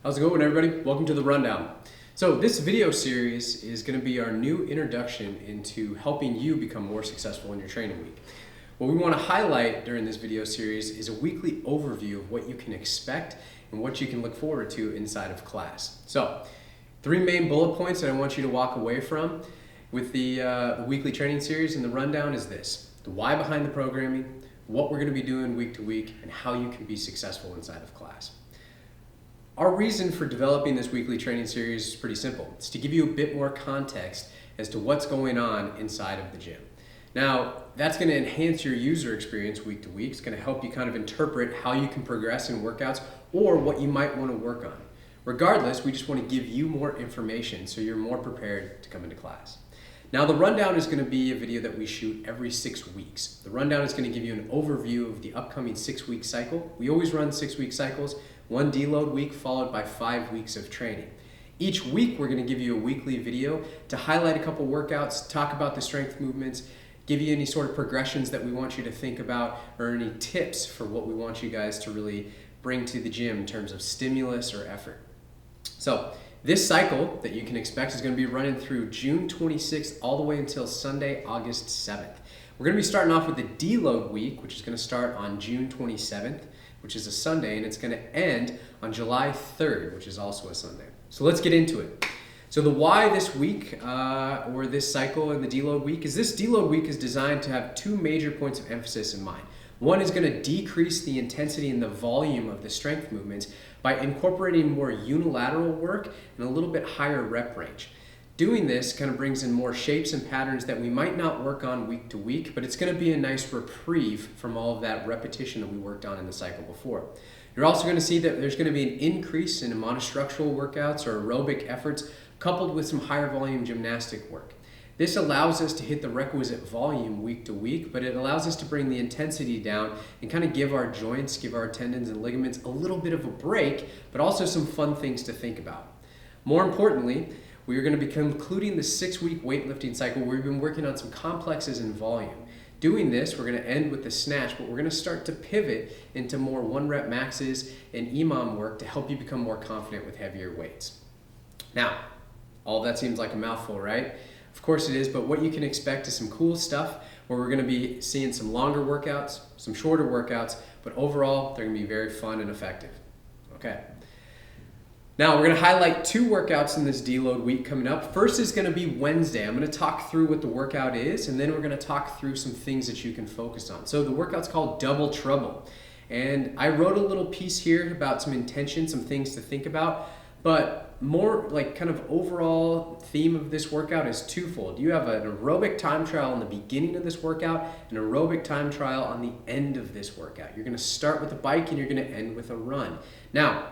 How's it going, everybody? Welcome to the Rundown. So this video series is going to be our new introduction into helping you become more successful in your training week. What we want to highlight during this video series is a weekly overview of what you can expect and what you can look forward to inside of class. So, 3 main bullet points that I want you to walk away from with the weekly training series and the Rundown is this: the why behind the programming, what we're going to be doing week to week, and how you can be successful inside of class. Our reason for developing this weekly training series is pretty simple. It's to give you a bit more context as to what's going on inside of the gym. Now, that's going to enhance your user experience week to week. It's going to help you kind of interpret how you can progress in workouts or what you might want to work on. Regardless, we just want to give you more information so you're more prepared to come into class. Now, the Rundown is going to be a video that we shoot every 6 weeks. The Rundown is going to give you an overview of the upcoming 6-week cycle. We always run 6-week cycles, 1 deload week followed by 5 weeks of training. Each week, we're going to give you a weekly video to highlight a couple workouts, talk about the strength movements, give you any sort of progressions that we want you to think about, or any tips for what we want you guys to really bring to the gym in terms of stimulus or effort. So, this cycle that you can expect is going to be running through June 26th all the way until Sunday, August 7th. We're going to be starting off with the deload week, which is going to start on June 27th, which is a Sunday, and it's going to end on July 3rd, which is also a Sunday. So let's get into it. So the why this week, or this cycle in the deload week, is this deload week is designed to have 2 major points of emphasis in mind. One is going to decrease the intensity and the volume of the strength movements by incorporating more unilateral work and a little bit higher rep range. Doing this kind of brings in more shapes and patterns that we might not work on week to week, but it's going to be a nice reprieve from all of that repetition that we worked on in the cycle before. You're also going to see that there's going to be an increase in monostructural workouts or aerobic efforts coupled with some higher volume gymnastic work. This allows us to hit the requisite volume week to week, but it allows us to bring the intensity down and kind of give our joints, give our tendons and ligaments a little bit of a break, but also some fun things to think about. More importantly, we are going to be concluding the 6-week weightlifting cycle where we've been working on some complexes in volume. Doing this, we're going to end with the snatch, but we're going to start to pivot into more 1-rep maxes and EMOM work to help you become more confident with heavier weights. Now, all of that seems like a mouthful, right? Of course it is, but what you can expect is some cool stuff where we're going to be seeing some longer workouts, some shorter workouts, but overall, they're going to be very fun and effective. Okay. Now, we're going to highlight 2 workouts in this deload week coming up. First is going to be Wednesday. I'm going to talk through what the workout is, and then we're going to talk through some things that you can focus on. So the workout's called Double Trouble. And I wrote a little piece here about some intention, some things to think about, but more like kind of overall theme of this workout is twofold. You have an aerobic time trial in the beginning of this workout, an aerobic time trial on the end of this workout. You're going to start with a bike and you're going to end with a run. Now,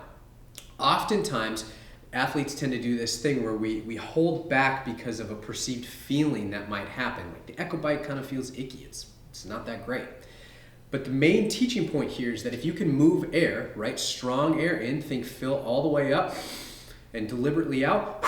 oftentimes, athletes tend to do this thing where we hold back because of a perceived feeling that might happen. Like the echo bike kind of feels icky. It's not that great. But the main teaching point here is that if you can move air, right, strong air in, think fill all the way up and deliberately out,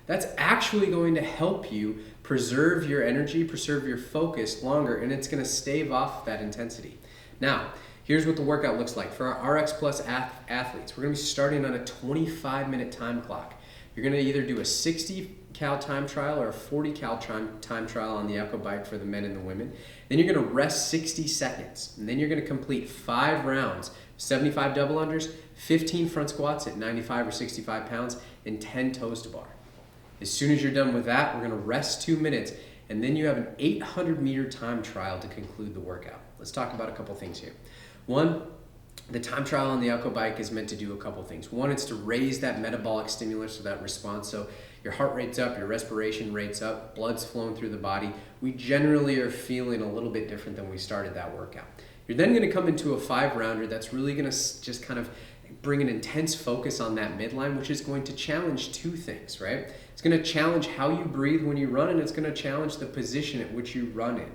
that's actually going to help you preserve your energy, preserve your focus longer, and it's going to stave off that intensity. Now, here's what the workout looks like. For our RX Plus athletes, we're going to be starting on a 25-minute time clock. You're going to either do a 60 cal time trial or a 40 cal time trial on the Echo Bike for the men and the women. Then you're going to rest 60 seconds. And then you're going to complete 5 rounds, 75 double unders, 15 front squats at 95 or 65 pounds, and 10 toes to bar. As soon as you're done with that, we're going to rest 2 minutes, and then you have an 800-meter time trial to conclude the workout. Let's talk about a couple things here. One, the time trial on the Echo Bike is meant to do a couple things. One, it's to raise that metabolic stimulus or that response. So your heart rate's up, your respiration rate's up, blood's flowing through the body. We generally are feeling a little bit different than we started that workout. You're then going to come into a 5-rounder that's really going to just kind of bring an intense focus on that midline, which is going to challenge 2 things, right? It's going to challenge how you breathe when you run, and it's going to challenge the position at which you run in.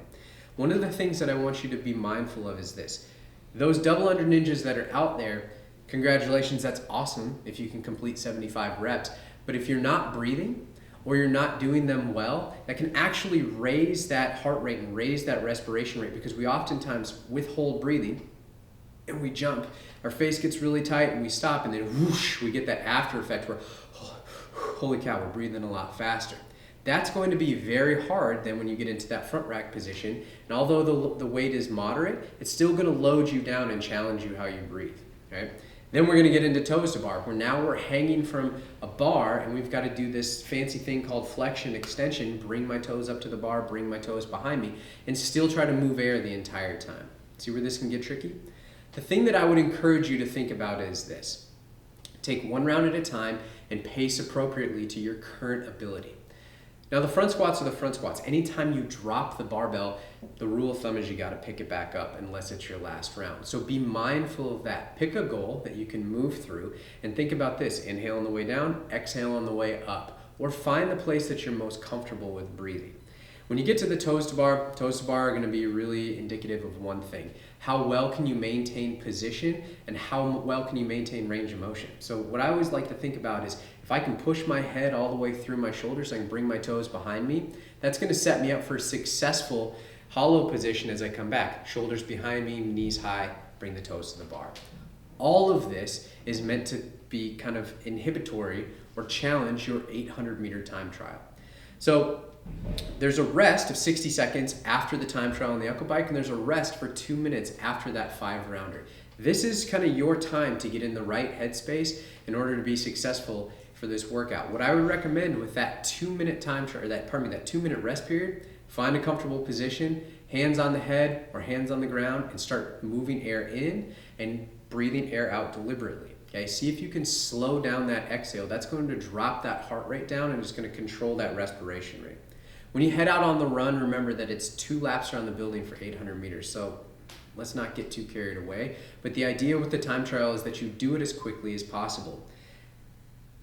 One of the things that I want you to be mindful of is this. Those double under ninjas that are out there, congratulations, that's awesome if you can complete 75 reps. But if you're not breathing or you're not doing them well, that can actually raise that heart rate and raise that respiration rate, because we oftentimes withhold breathing and we jump our face gets really tight and we stop, and then whoosh, we get that after effect where, holy cow, we're breathing a lot faster. That's going to be very hard then when you get into that front rack position. And although the weight is moderate, it's still going to load you down and challenge you how you breathe. Okay? Then we're going to get into toes to bar, where now we're hanging from a bar and we've got to do this fancy thing called flexion extension, bring my toes up to the bar, bring my toes behind me, and still try to move air the entire time. See where this can get tricky? The thing that I would encourage you to think about is this. Take one round at a time and pace appropriately to your current ability. Now the front squats are the front squats. Anytime you drop the barbell, the rule of thumb is you got to pick it back up unless it's your last round. So be mindful of that. Pick a goal that you can move through and think about this. Inhale on the way down, exhale on the way up. Or find the place that you're most comfortable with breathing. When you get to the toes to bar are going to be really indicative of one thing. How well can you maintain position and how well can you maintain range of motion? So what I always like to think about is if I can push my head all the way through my shoulders, I can bring my toes behind me, that's going to set me up for a successful hollow position as I come back. Shoulders behind me, knees high, bring the toes to the bar. All of this is meant to be kind of inhibitory or challenge your 800-meter time trial. So there's a rest of 60 seconds after the time trial on the Echo Bike, and there's a rest for 2 minutes after that 5-rounder. This is kind of your time to get in the right headspace in order to be successful for this workout. What I would recommend with that 2-minute time trial, that 2-minute rest period, find a comfortable position, hands on the head or hands on the ground, and start moving air in and breathing air out deliberately. Okay, see if you can slow down that exhale. That's going to drop that heart rate down and it's going to control that respiration rate. When you head out on the run, remember that it's 2 laps around the building for 800 meters. So let's not get too carried away. But the idea with the time trial is that you do it as quickly as possible.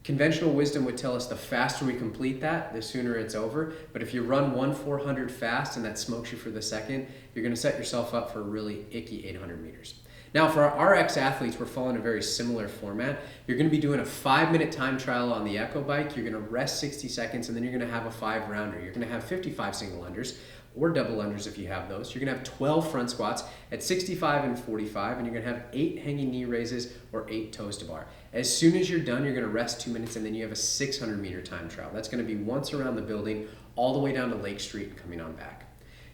Conventional wisdom would tell us the faster we complete that, the sooner it's over. But if you run 1/400 fast and that smokes you for the second, you're going to set yourself up for a really icky 800 meters. Now for our RX athletes, we're following a very similar format. You're going to be doing a 5-minute time trial on the Echo Bike. You're going to rest 60 seconds and then you're going to have a 5-rounder. You're going to have 55 single unders or double unders if you have those. You're going to have 12 front squats at 65 and 45, and you're going to have 8 hanging knee raises or 8 toes to bar. As soon as you're done, you're going to rest 2 minutes and then you have a 600-meter time trial. That's going to be once around the building all the way down to Lake Street and coming on back.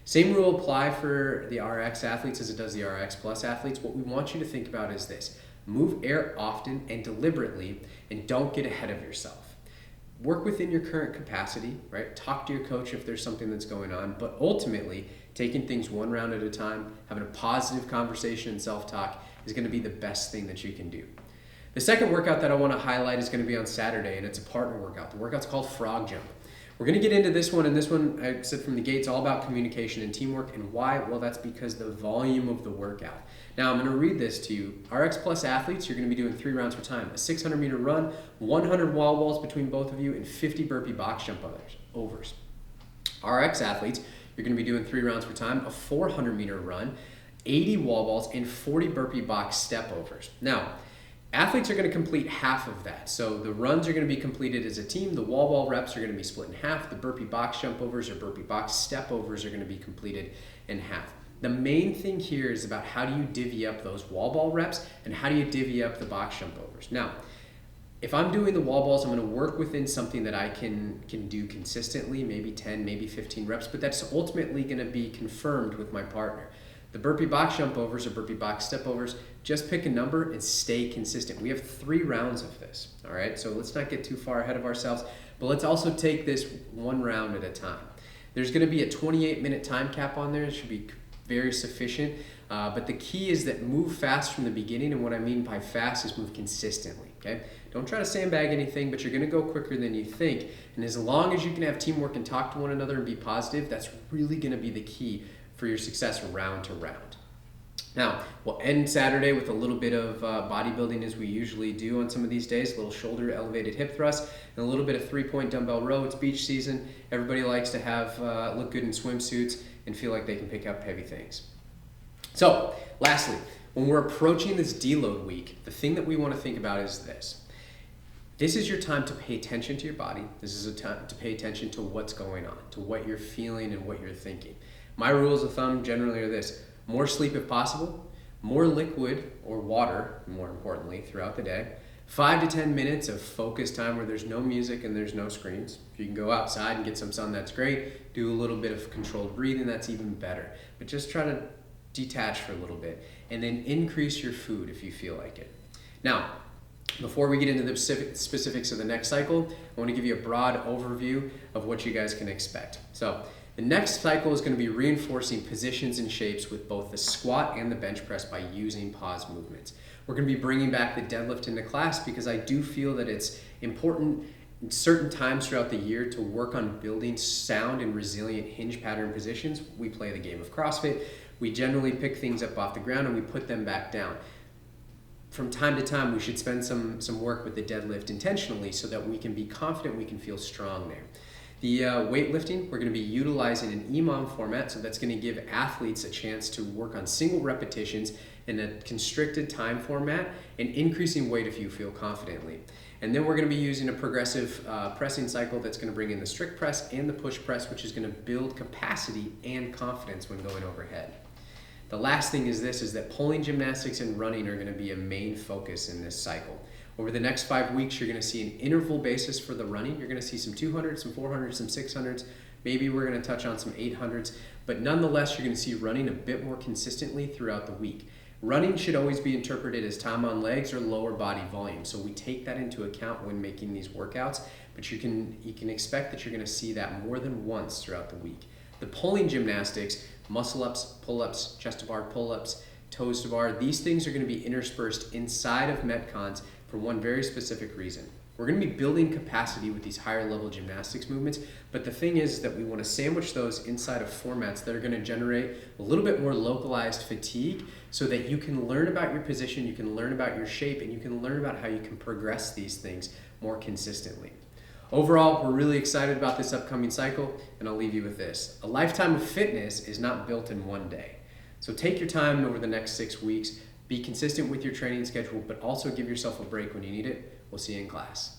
Same rule apply for the RX athletes as it does the RX Plus athletes. What we want you to think about is this. Move air often and deliberately, and don't get ahead of yourself. Work within your current capacity, right? Talk to your coach if there's something that's going on, but ultimately, taking things one round at a time, having a positive conversation and self-talk is going to be the best thing that you can do. The second workout that I want to highlight is going to be on Saturday, and it's a partner workout. The workout's called Frog Jump. We're going to get into this one, and this one, I said from the gate, it's all about communication and teamwork. And why? Well, that's because the volume of the workout. Now, I'm going to read this to you. RX Plus athletes, you're going to be doing 3 rounds per time. A 600-meter run, 100 wall balls between both of you, and 50 burpee box jump overs. RX athletes, you're going to be doing 3 rounds per time, a 400-meter run, 80 wall balls, and 40 burpee box step overs. Now, athletes are going to complete half of that. So the runs are going to be completed as a team. The wall ball reps are going to be split in half. The burpee box jump overs or burpee box step overs are going to be completed in half. The main thing here is about how do you divvy up those wall ball reps and how do you divvy up the box jump overs. Now, if I'm doing the wall balls, I'm going to work within something that I can do consistently, maybe 10, maybe 15 reps, but that's ultimately going to be confirmed with my partner. The burpee box jump overs or burpee box step overs, just pick a number and stay consistent. We have 3 rounds of this, all right? So let's not get too far ahead of ourselves, but let's also take this 1 round at a time. There's gonna be a 28-minute time cap on there. It should be very sufficient, but the key is that move fast from the beginning, and what I mean by fast is move consistently, okay? Don't try to sandbag anything, but you're gonna go quicker than you think, and as long as you can have teamwork and talk to one another and be positive, that's really gonna be the key for your success round to round. Now, we'll end Saturday with a little bit of bodybuilding as we usually do on some of these days, a little shoulder elevated hip thrust, and a little bit of 3-point dumbbell row. It's beach season. Everybody likes to have look good in swimsuits and feel like they can pick up heavy things. So, lastly, when we're approaching this deload week, the thing that we want to think about is this. This is your time to pay attention to your body. This is a time to pay attention to what's going on, to what you're feeling and what you're thinking. My rules of thumb generally are this: more sleep if possible, more liquid or water, more importantly, throughout the day, 5 to 10 minutes of focus time where there's no music and there's no screens. If you can go outside and get some sun, that's great. Do a little bit of controlled breathing, that's even better. But just try to detach for a little bit, and then increase your food if you feel like it. Now, before we get into the specifics of the next cycle, I want to give you a broad overview of what you guys can expect. So the next cycle is going to be reinforcing positions and shapes with both the squat and the bench press by using pause movements. We're going to be bringing back the deadlift into class because I do feel that it's important in certain times throughout the year to work on building sound and resilient hinge pattern positions. We play the game of CrossFit. We generally pick things up off the ground and we put them back down. From time to time, we should spend some work with the deadlift intentionally so that we can be confident, we can feel strong there. The weightlifting, we're going to be utilizing an EMOM format, so that's going to give athletes a chance to work on single repetitions in a constricted time format and increasing weight if you feel confidently. And then we're going to be using a progressive pressing cycle that's going to bring in the strict press and the push press, which is going to build capacity and confidence when going overhead. The last thing is that pulling gymnastics and running are going to be a main focus in this cycle. Over the next 5 weeks, you're going to see an interval basis for the running. You're going to see some 200s, some 400s, some 600s. Maybe we're going to touch on some 800s, but nonetheless, you're going to see running a bit more consistently throughout the week. Running should always be interpreted as time on legs or lower body volume, so we take that into account when making these workouts, but you can expect that you're going to see that more than once throughout the week. The pulling gymnastics, muscle ups, pull-ups, chest to bar pull-ups, toes to bar, these things are going to be interspersed inside of Metcons for one very specific reason. We're going to be building capacity with these higher level gymnastics movements, but the thing is that we want to sandwich those inside of formats that are going to generate a little bit more localized fatigue so that you can learn about your position, you can learn about your shape, and you can learn about how you can progress these things more consistently. Overall, we're really excited about this upcoming cycle, and I'll leave you with this. A lifetime of fitness is not built in one day. So take your time over the next 6 weeks, be consistent with your training schedule, but also give yourself a break when you need it. We'll see you in class.